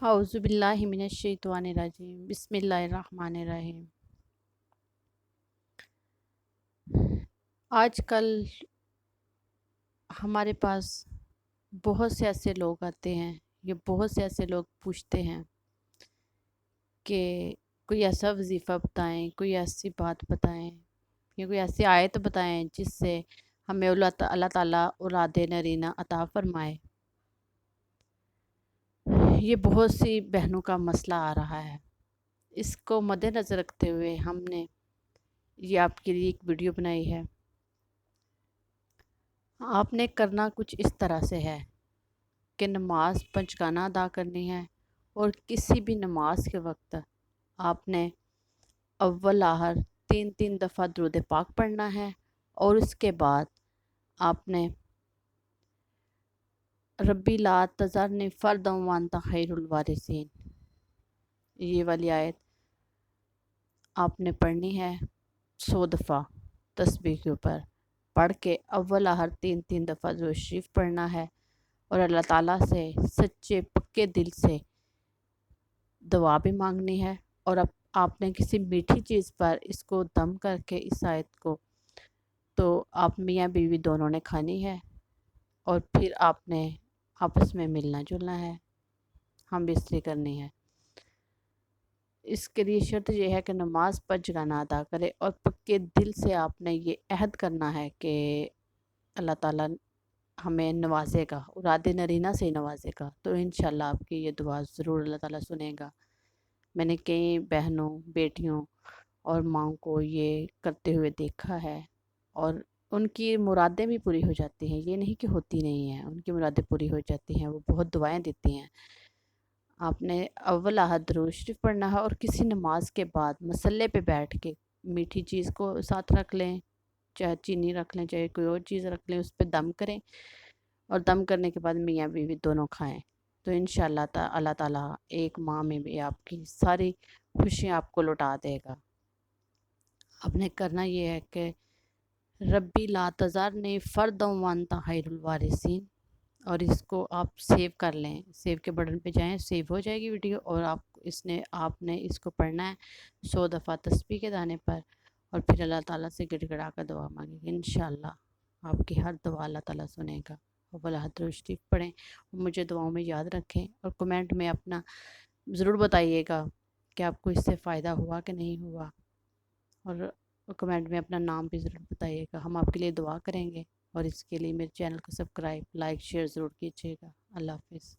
اعوذ باللہ من الشیطان الرجیم بسم اللہ الرحمن الرحیم۔ آج کل ہمارے پاس بہت سے ایسے لوگ آتے ہیں یا بہت سے ایسے لوگ پوچھتے ہیں کہ کوئی ایسا وظیفہ بتائیں، کوئی ایسی بات بتائیں یا کوئی ایسی آیت بتائیں جس سے ہمیں اللہ تعالیٰ اولاد نرینہ عطا فرمائے۔ یہ بہت سی بہنوں کا مسئلہ آ رہا ہے۔ اس کو مد نظر رکھتے ہوئے ہم نے یہ آپ کے لیے ایک ویڈیو بنائی ہے۔ آپ نے کرنا کچھ اس طرح سے ہے کہ نماز پنجگانہ ادا کرنی ہے، اور کسی بھی نماز کے وقت آپ نے اول آخر 3 دفعہ درود پاک پڑھنا ہے، اور اس کے بعد آپ نے ربی لا تذرنی فردا وانت خیر الوارثین، یہ والی آیت آپ نے پڑھنی ہے 100 دفعہ تسبیح کے اوپر پڑھ کے اول آخر 3 دفعہ درود شریف پڑھنا ہے، اور اللہ تعالیٰ سے سچے پکے دل سے دعا بھی مانگنی ہے۔ اور اب آپ نے کسی میٹھی چیز پر اس کو دم کر کے اس آیت کو تو آپ میاں بیوی دونوں نے کھانی ہے، اور پھر آپ نے آپس میں ملنا جلنا ہے، ہم بستری کرنی ہے۔ اس کے لیے شرط یہ ہے کہ نماز پنجگانہ ادا کرے، اور پکے دل سے آپ نے یہ عہد کرنا ہے کہ اللہ تعالیٰ ہمیں نوازے گا، اولاد نرینہ سے نوازے گا، تو انشاءاللہ آپ کی یہ دعا ضرور اللہ تعالیٰ سنے گا۔ میں نے کئی بہنوں، بیٹیوں اور ماں کو یہ کرتے ہوئے دیکھا ہے، اور ان کی مرادیں بھی پوری ہو جاتی ہیں۔ یہ نہیں کہ ہوتی نہیں ہیں، ان کی مرادیں پوری ہو جاتی ہیں، وہ بہت دعائیں دیتی ہیں۔ آپ نے اول آخر درود شریف پڑھنا ہے، اور کسی نماز کے بعد مصلی پہ بیٹھ کے میٹھی چیز کو ساتھ رکھ لیں، چاہے چینی رکھ لیں، چاہے کوئی اور چیز رکھ لیں، اس پہ دم کریں، اور دم کرنے کے بعد میاں بیوی دونوں کھائیں، تو انشاءاللہ اللہ تعالیٰ ایک ماہ میں بھی آپ کی ساری خوشیاں آپ کو لوٹا دے گا۔ آپ نے کرنا یہ ہے کہ ربی لا تذرنی فردا وانت خیر الوارثین، اور اس کو آپ سیو کر لیں، سیو کے بٹن پہ جائیں، سیو ہو جائے گی ویڈیو، اور آپ نے اس کو پڑھنا ہے 100 دفعہ تسبیح کے دانے پر، اور پھر اللہ تعالیٰ سے گڑ گڑا کر دعا مانگیں گے۔ انشاءاللہ آپ کی ہر دعا اللہ تعالیٰ سنے گا۔ اول درود شریف پڑھیں، مجھے دعاؤں میں یاد رکھیں، اور کمنٹ میں اپنا ضرور بتائیے گا کہ آپ کو اس سے فائدہ ہوا کہ نہیں ہوا، اور کمنٹ میں اپنا نام بھی ضرور بتائیے گا، ہم آپ کے لیے دعا کریں گے۔ اور اس کے لیے میرے چینل کو سبسکرائب، لائک، شیئر ضرور کیجیے گا۔ اللہ حافظ۔